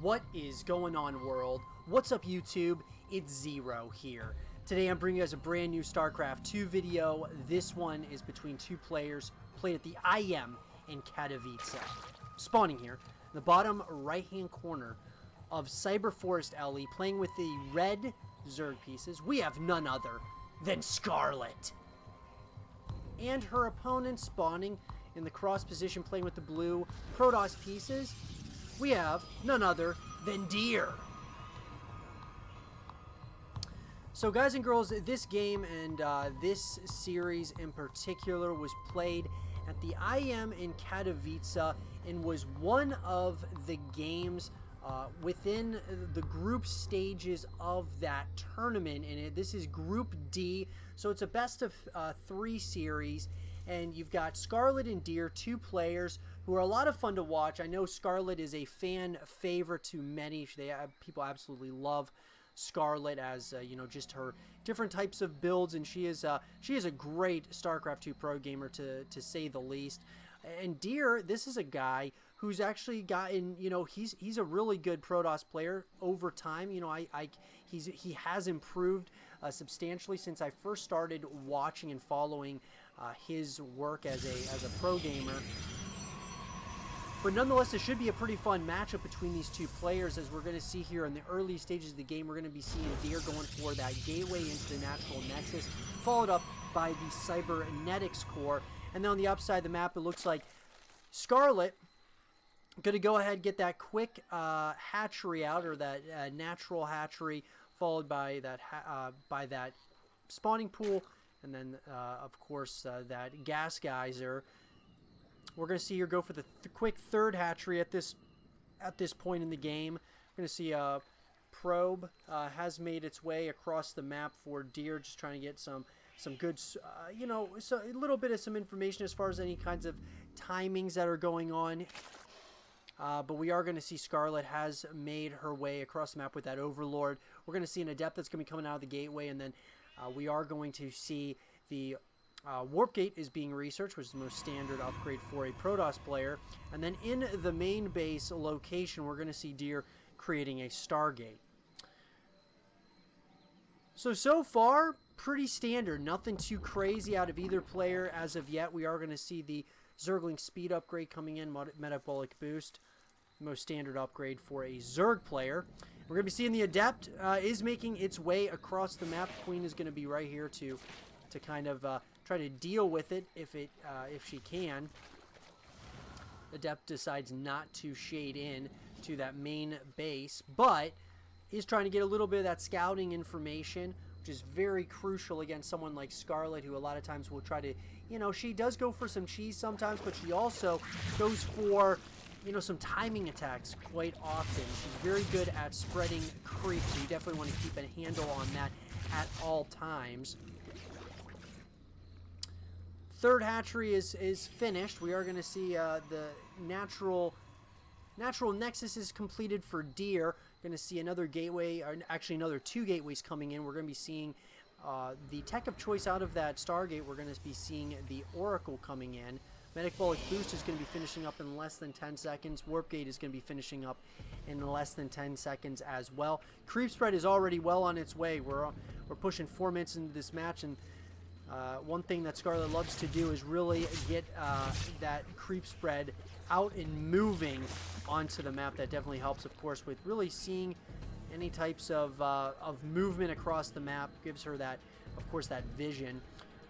What is going on, world? What's up, YouTube? It's Zero here. Today I'm bringing you guys a brand new StarCraft 2 video. This one is between two players played at the IEM in Katowice. Spawning here in the bottom right hand corner of Cyber Forest LE, playing with the red Zerg pieces, we have none other than Scarlett. And her opponent spawning in the cross position, playing with the blue Protoss pieces, we have none other than Deer. So guys and girls, this game and this series in particular was played at the IEM in Katowice and was one of the games within the group stages of that tournament. And this is Group D, so it's a best of 3 series. And you've got Scarlett and Deer, two players who are a lot of fun to watch. I know Scarlett is a fan favorite to many. People absolutely love Scarlett as you know, just her different types of builds, and she is a great StarCraft 2 pro gamer to say the least. And Deer, this is a guy who's actually gotten, you know, he's a really good Protoss player over time. You know, he has improved substantially since I first started watching and following his work as a pro gamer. But nonetheless, it should be a pretty fun matchup between these two players, as we're going to see here in the early stages of the game. We're going to be seeing Deer going for that gateway into the natural nexus, followed up by the cybernetics core. And then on the upside of the map, it looks like Scarlett going to go ahead and get that quick hatchery out, or that natural hatchery, followed by that spawning pool, and then of course that gas geyser. We're going to see her go for the quick third hatchery at this point in the game. We're going to see a probe has made its way across the map for Deer, just trying to get some good, you know, so a little bit of some information as far as any kinds of timings that are going on. But we are going to see Scarlett has made her way across the map with that Overlord. We're going to see an Adept that's going to be coming out of the gateway, and then we are going to see the Warp Gate is being researched, which is the most standard upgrade for a Protoss player. And then in the main base location, we're going to see Deer creating a Stargate. So far, pretty standard. Nothing too crazy out of either player as of yet. We are going to see the Zergling speed upgrade coming in, metabolic boost, most standard upgrade for a Zerg player. We're going to be seeing the Adept is making its way across the map. Queen is going to be right here to kind of try to deal with it if she can. Adept decides not to shade in to that main base, but is trying to get a little bit of that scouting information, which is very crucial against someone like Scarlett, who a lot of times will try to, you know, she does go for some cheese sometimes, but she also goes for, you know, some timing attacks quite often. She's very good at spreading creep, so you definitely want to keep a handle on that at all times. Third hatchery is finished. We are going to see the natural nexus is completed for Deer. Going to see another gateway, or actually another 2 gateways coming in. We're going to be seeing the tech of choice out of that Stargate. We're going to be seeing the Oracle coming in. Metabolic boost is going to be finishing up in less than 10 seconds. Warp Gate is going to be finishing up in less than 10 seconds as well. Creep spread is already well on its way. We're pushing 4 minutes into this match, and one thing that Scarlett loves to do is really get that creep spread out and moving onto the map. That definitely helps, of course, with really seeing any types of movement across the map. Gives her that, of course, that vision.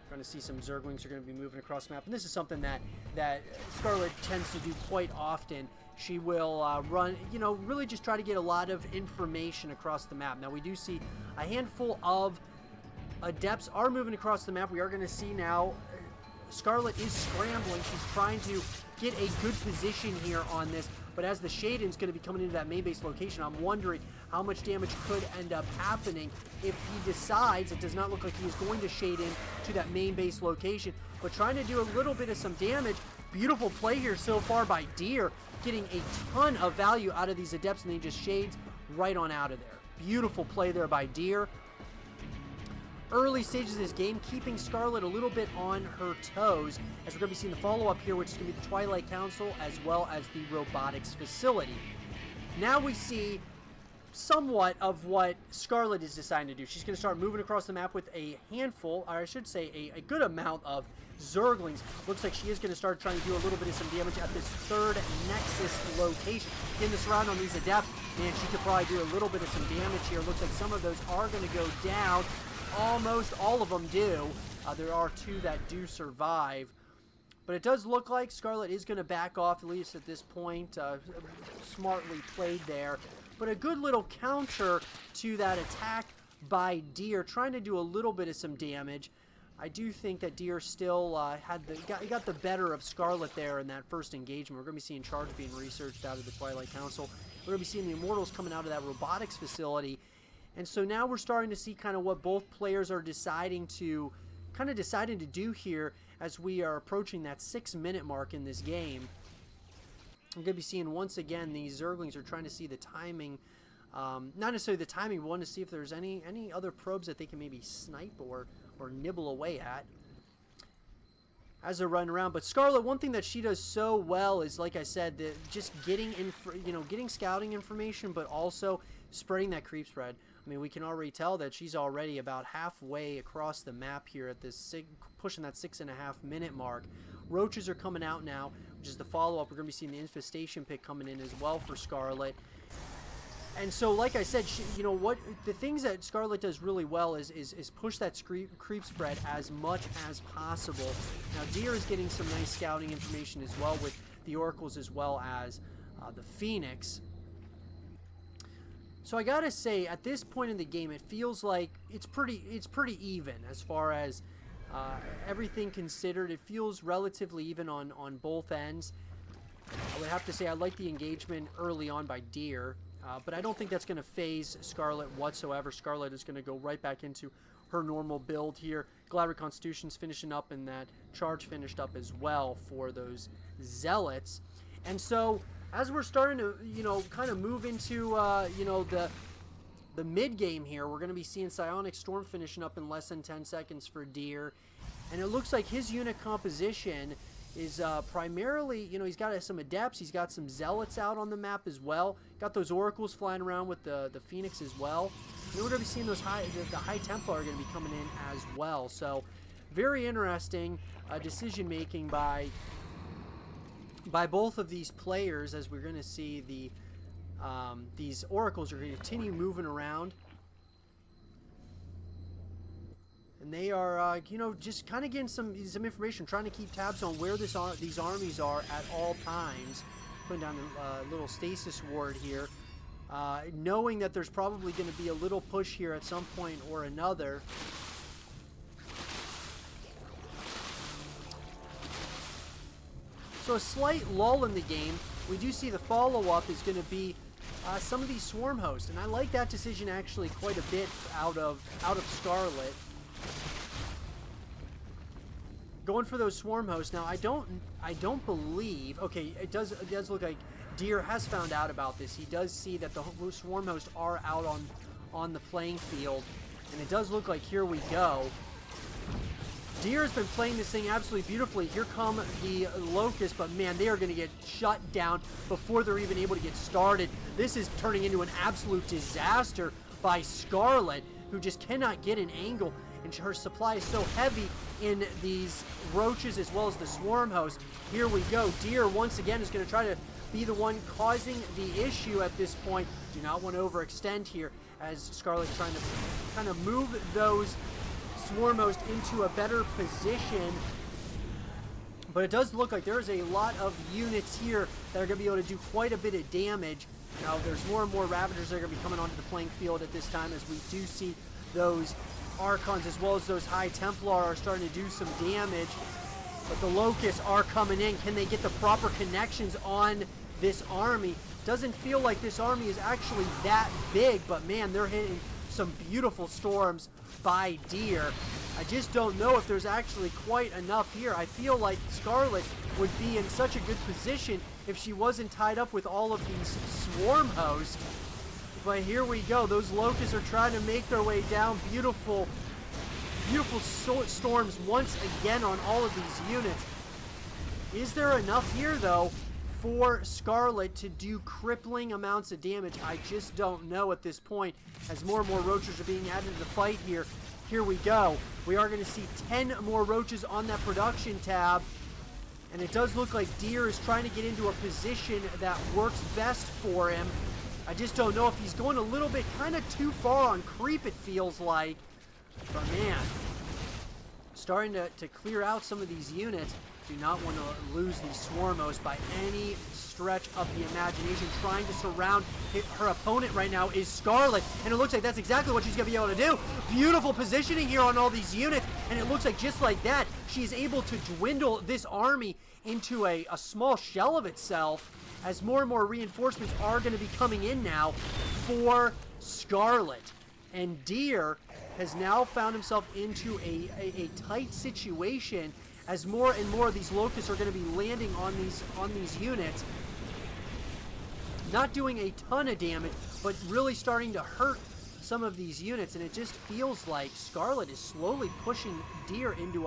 We're going to see some Zerglings are going to be moving across the map, and this is something that Scarlett tends to do quite often. She will run, you know, really just try to get a lot of information across the map. Now we do see a handful of Adepts are moving across the map. We are going to see now Scarlett is scrambling. She's trying to get a good position here on this, but as the Shaden's going to be coming into that main base location, I'm wondering how much damage could end up happening if he decides. It does not look like he is going to shade in to that main base location, but trying to do a little bit of some damage. Beautiful play here so far by Deer, getting a ton of value out of these Adepts, and then he just shades right on out of there. Beautiful play there by Deer. Early stages of this game, keeping Scarlett a little bit on her toes, as we're going to be seeing the follow-up here, which is going to be the Twilight Council, as well as the robotics facility. now we see somewhat of what Scarlett is deciding to do. She's going to start moving across the map with a handful, or I should say a good amount of Zerglings. Looks like she is going to start trying to do a little bit of some damage at this third Nexus location. Getting this round on these Adepts, and she could probably do a little bit of some damage here. Looks like some of those are going to go down. Almost all of them do. There are 2 that do survive. But it does look like Scarlett is going to back off, at least at this point. Smartly played there. But a good little counter to that attack by Deer, trying to do a little bit of some damage. I do think that Deer still got the better of Scarlett there in that first engagement. We're going to be seeing Charge being researched out of the Twilight Council. We're going to be seeing the Immortals coming out of that robotics facility. And so now we're starting to see kind of what both players are deciding to do here as we are approaching that 6-minute mark in this game. I'm going to be seeing once again these Zerglings are trying to see the timing, not necessarily the timing, but want to see if there's any other probes that they can maybe snipe or nibble away at as they're running around. But Scarlett, one thing that she does so well is, like I said, just getting getting scouting information, but also spreading that creep spread. I mean, we can already tell that she's already about halfway across the map here at this pushing that 6.5-minute mark. Roaches are coming out now, which is the follow-up. We're going to be seeing the infestation pick coming in as well for Scarlett. And so, like I said, the things that Scarlett does really well is push that creep spread as much as possible. Now, Deer is getting some nice scouting information as well with the Oracles as well as the Phoenix. So I gotta say, at this point in the game, it feels like it's pretty even as far as everything considered. It feels relatively even on both ends. I would have to say I like the engagement early on by Deer, but I don't think that's going to phase Scarlett whatsoever. Scarlett is going to go right back into her normal build here. Glad Constitution's finishing up, and that Charge finished up as well for those Zealots. And so, as we're starting to, kind of move into, the mid-game here, we're going to be seeing Psionic Storm finishing up in less than 10 seconds for Deer. And it looks like his unit composition is primarily, he's got some Adepts, he's got some Zealots out on the map as well. Got those Oracles flying around with the Phoenix as well. And then we're going to be seeing those the High Templar are going to be coming in as well. So, very interesting decision-making by both of these players, as we're going to see these Oracles are going to continue moving around. And they are, just kind of getting some information, trying to keep tabs on where these armies are at all times. Putting down a little stasis ward here. Knowing that there's probably going to be a little push here at some point or another. So a slight lull in the game. We do see the follow-up is going to be some of these Swarm Hosts, and I like that decision actually quite a bit out of Scarlett. Going for those Swarm Hosts. Now I don't believe. Okay, it does look like Deer has found out about this. He does see that the Swarm Hosts are out on the playing field, and it does look like here we go. Deer has been playing this thing absolutely beautifully. Here come the Locusts, but man, they are going to get shut down before they're even able to get started. This is turning into an absolute disaster by Scarlett, who just cannot get an angle, and her supply is so heavy in these Roaches as well as the Swarm Host. Here we go. Deer, once again, is going to try to be the one causing the issue at this point. Do not want to overextend here, as Scarlett's trying to kind of move those Swarm Host into a better position. But it does look like there's a lot of units here that are going to be able to do quite a bit of damage. Now, there's more and more Ravagers that are going to be coming onto the playing field at this time, as we do see those Archons as well as those High Templar are starting to do some damage. But the Locusts are coming in. Can they get the proper connections on this army? Doesn't feel like this army is actually that big, but man, they're hitting some beautiful storms by Deer. I just don't know if there's actually quite enough here. I feel like Scarlett would be in such a good position if she wasn't tied up with all of these Swarm Hosts. But here we go. Those Locusts are trying to make their way down. Beautiful storms once again on all of these units. Is there enough here, though, for Scarlett to do crippling amounts of damage. I just don't know at this point, as more and more roaches are being added to the fight here. Here we go. We are going to see 10 more roaches on that production tab. And it does look like Deer is trying to get into a position that works best for him. I just don't know if he's going a little bit kind of too far on creep, it feels like. But man, starting to clear out some of these units. Do not want to lose these Swarmos by any stretch of the imagination. Trying to surround her opponent right now is Scarlett, and it looks like that's exactly what she's going to be able to do. Beautiful positioning here on all these units, and it looks like just like that, she's able to dwindle this army into a small shell of itself, as more and more reinforcements are going to be coming in now for Scarlett. And Deer has now found himself into a tight situation, as more and more of these locusts are going to be landing on these units. Not doing a ton of damage, but really starting to hurt some of these units, and it just feels like Scarlett is slowly pushing Deer into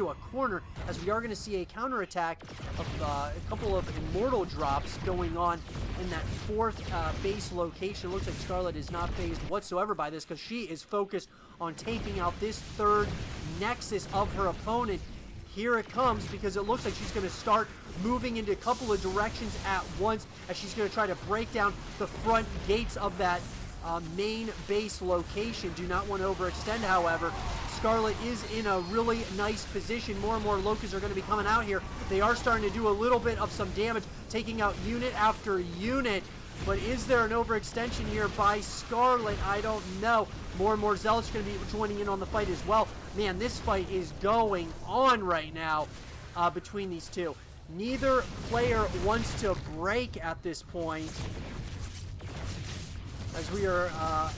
a corner, as we are going to see a counterattack of a couple of immortal drops going on in that fourth base location. It looks like Scarlett is not fazed whatsoever by this, because she is focused on taking out this third nexus of her opponent. Here it comes, because it looks like she's going to start moving into a couple of directions at once, as she's going to try to break down the front gates of that main base location. Do not want to overextend, however. Scarlett is in a really nice position. More and more locusts are going to be coming out here. They are starting to do a little bit of some damage, taking out unit after unit. But is there an overextension here by Scarlett? I don't know. More and more zealots are going to be joining in on the fight as well. Man, this fight is going on right now between these two. Neither player wants to break at this point. As we are,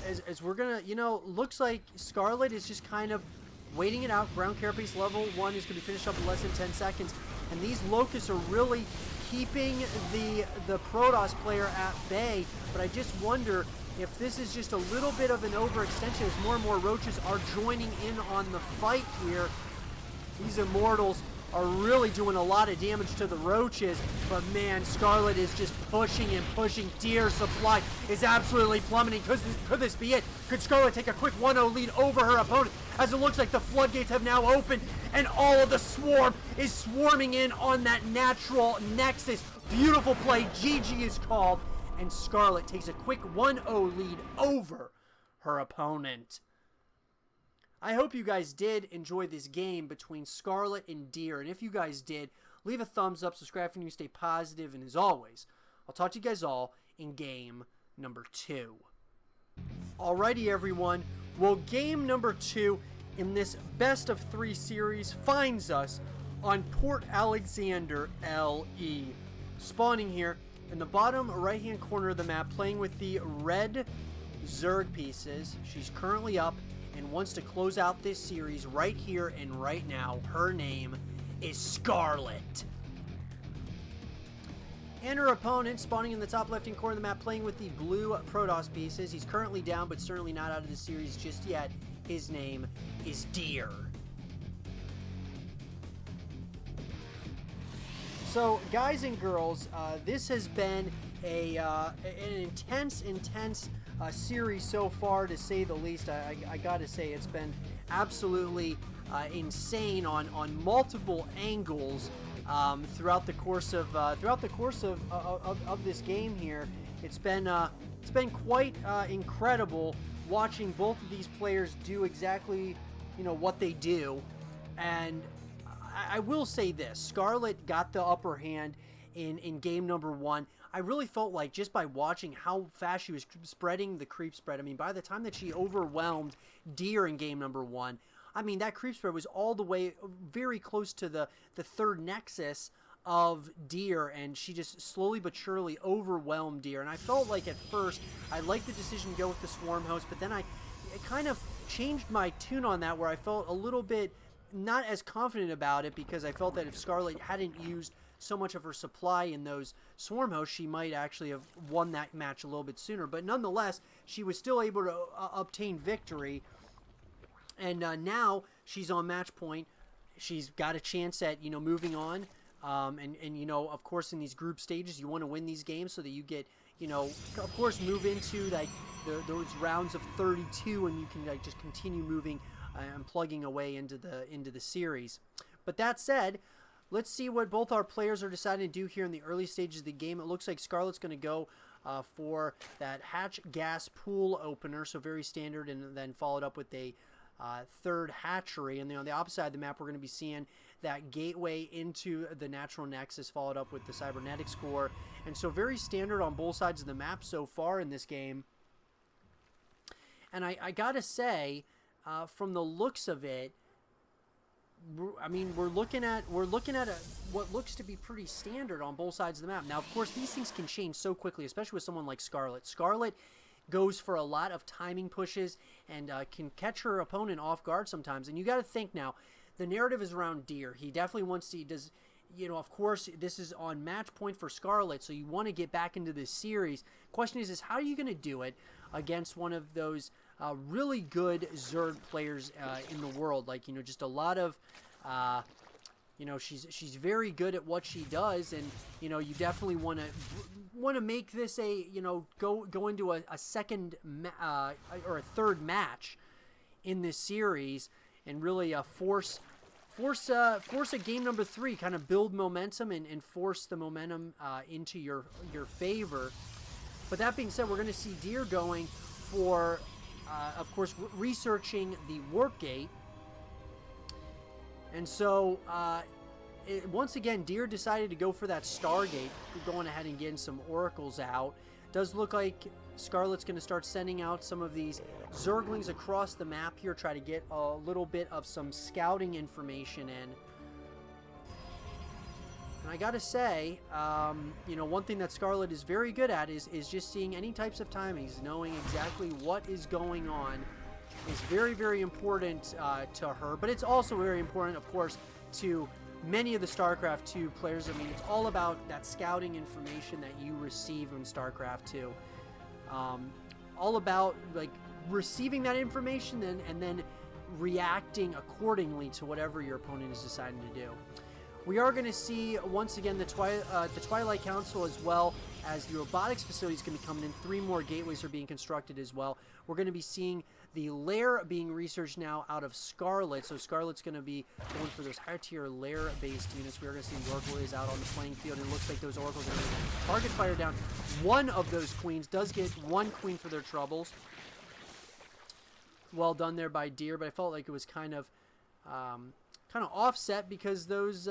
as we're gonna, looks like Scarlett is just kind of waiting it out. Ground carapace level 1 is going to be finished up in less than 10 seconds. And these locusts are really keeping the Protoss player at bay. But I just wonder if this is just a little bit of an overextension, as more and more roaches are joining in on the fight here. These immortals are really doing a lot of damage to the roaches, but man, Scarlett is just pushing and pushing. Deer supply is absolutely plummeting. Could this be it? Could Scarlett take a quick 1-0 lead over her opponent, as it looks like the floodgates have now opened and all of the swarm is swarming in on that natural nexus? Beautiful play. GG is called, and Scarlett takes a quick 1-0 lead over her opponent. I hope you guys did enjoy this game between Scarlett and Deer, and if you guys did, leave a thumbs up, subscribe if you stay positive, and as always, I'll talk to you guys all in game number 2. Alrighty everyone, well, game number 2 in this best of 3 series finds us on Port Alexander LE. Spawning here in the bottom right hand corner of the map, playing with the red Zerg pieces. She's currently up and wants to close out this series right here and right now. Her name is Scarlett. And her opponent, spawning in the top left-hand corner of the map, playing with the blue Protoss pieces. He's currently down, but certainly not out of the series just yet. His name is Deer. So, guys and girls, this has been an intense series so far, to say the least. I gotta say, it's been absolutely insane on multiple angles throughout the course of this game here. It's been quite incredible watching both of these players do exactly what they do. And I will say this: Scarlett got the upper hand in game number 1. I really felt like, just by watching how fast she was spreading the creep spread, I mean, by the time that she overwhelmed Deer in game number 1, I mean, that creep spread was all the way very close to the third nexus of Deer, and she just slowly but surely overwhelmed Deer. And I felt like at first I liked the decision to go with the Swarm Host, but then I kind of changed my tune on that, where I felt a little bit not as confident about it, because I felt that if Scarlett hadn't used so much of her supply in those Swarm Hosts, she might actually have won that match a little bit sooner. But nonetheless, she was still able to obtain victory. And now she's on match point. She's got a chance at moving on And you know, of course, in these group stages, you want to win these games so that you get, you know, of course, move into like those rounds of 32, and you can like just continue moving and plugging away into the series. But that said, let's see what both our players are deciding to do here in the early stages of the game. It looks like Scarlett's going to go for that hatch gas pool opener, so very standard, and then followed up with a third hatchery. And then on the opposite side of the map, we're going to be seeing that gateway into the natural nexus, followed up with the cybernetics core. And so very standard on both sides of the map so far in this game. And I gotta say, from the looks of it, I mean, we're looking at what looks to be pretty standard on both sides of the map. Now, of course, these things can change so quickly, especially with someone like Scarlett. Scarlett goes for a lot of timing pushes and can catch her opponent off guard sometimes. And you got to think now, the narrative is around Deer. He definitely wants to, you know, of course, this is on match point for Scarlett, so you want to get back into this series. Question is how are you going to do it against one of those really good Zerg players in the world? Like, you know, just a lot of, you know, she's very good at what she does, and you know, you definitely want to make this a, you know, go into a second or a third match in this series, and really force a game number 3, kind of build momentum and force the momentum into your favor. But that being said, we're going to see Deer going for, of course, researching the warp gate. And so, once again, Deer decided to go for that Stargate, going ahead and getting some oracles out. Does look like Scarlett's going to start sending out some of these Zerglings across the map here, try to get a little bit of some scouting information in. And I gotta say, you know, one thing that Scarlett is very good at is just seeing any types of timings, knowing exactly what is going on is very, very important to her. But it's also very important, of course, to many of the StarCraft 2 players. I mean, it's all about that scouting information that you receive in StarCraft 2. All about, like, receiving that information and then reacting accordingly to whatever your opponent is deciding to do. We are going to see, once again, the Twilight Council, as well as the robotics facility is going to be coming in. 3 more gateways are being constructed as well. We're going to be seeing the lair being researched now out of Scarlett. So Scarlett's going to be going for those higher tier lair-based units. We are going to see the Oracle is out on the playing field, and it looks like those Oracles are going to target fire down. One of those queens does get 1 queen for their troubles. Well done there by Deer, but I felt like it was kind of offset because those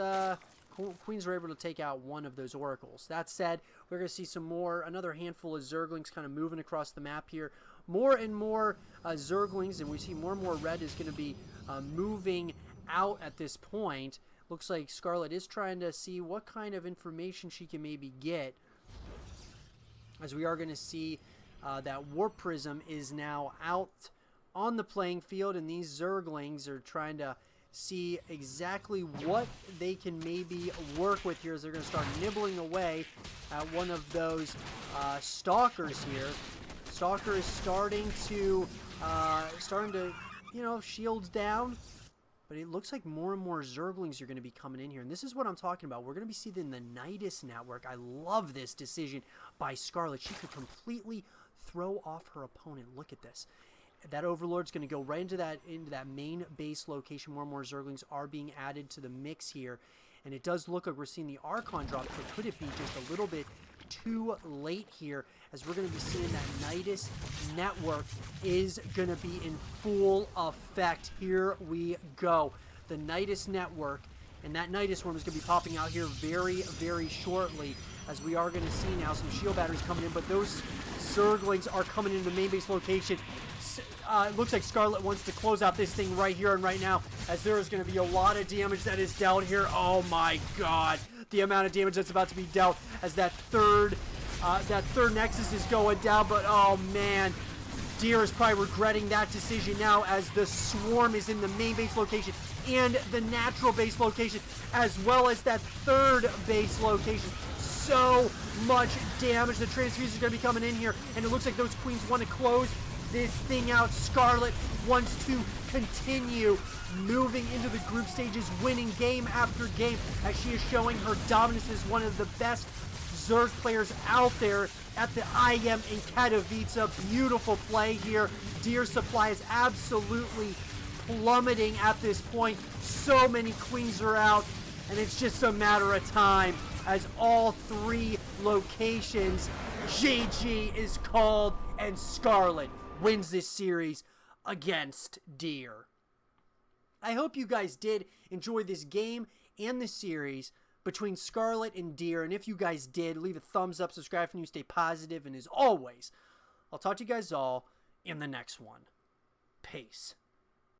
queens were able to take out 1 of those oracles. That said, we're going to see another handful of Zerglings kind of moving across the map here. More and more Zerglings, and we see more and more red is going to be moving out at this point. Looks like Scarlett is trying to see what kind of information she can maybe get, as we are going to see that Warp Prism is now out on the playing field, and these Zerglings are trying to see exactly what they can maybe work with here, as they're going to start nibbling away at one of those Stalkers here. Stalker is starting to, you know, shields down, but it looks like more and more Zerglings are going to be coming in here, and this is what I'm talking about. We're going to be seeing the Nidus network. I love this decision by Scarlett. She could completely throw off her opponent. Look at this. That Overlord's going to go right into that main base location. More and more Zerglings are being added to the mix here, and it does look like we're seeing the Archon drop, but could it be just a little bit too late here, as we're going to be seeing that Nidus network is going to be in full effect. Here we go. The Nidus network, and that Nidus worm is going to be popping out here very, very shortly, as we are going to see now some shield batteries coming in, but those Zerglings are coming into the main base location. It looks like Scarlett wants to close out this thing right here and right now, as there is going to be a lot of damage that is dealt here. Oh my god, the amount of damage that's about to be dealt as that third Nexus is going down. But oh man, Deer is probably regretting that decision now, as the Swarm is in the main base location and the natural base location, as well as that third base location. So much damage. The Transfusers are going to be coming in here, and it looks like those Queens want to close this thing out. Scarlett wants to continue moving into the group stages, winning game after game, as she is showing her dominance as one of the best Zerg players out there at the IEM in Katowice. Beautiful play here. Deer supply is absolutely plummeting at this point. So many queens are out, and it's just a matter of time as all 3 locations, GG is called, and Scarlett wins this series against Deer. I hope you guys did enjoy this game and this series between Scarlett and Deer, and if you guys did, leave a thumbs up, subscribe for new, stay positive, and as always, I'll talk to you guys all in the next one. Peace.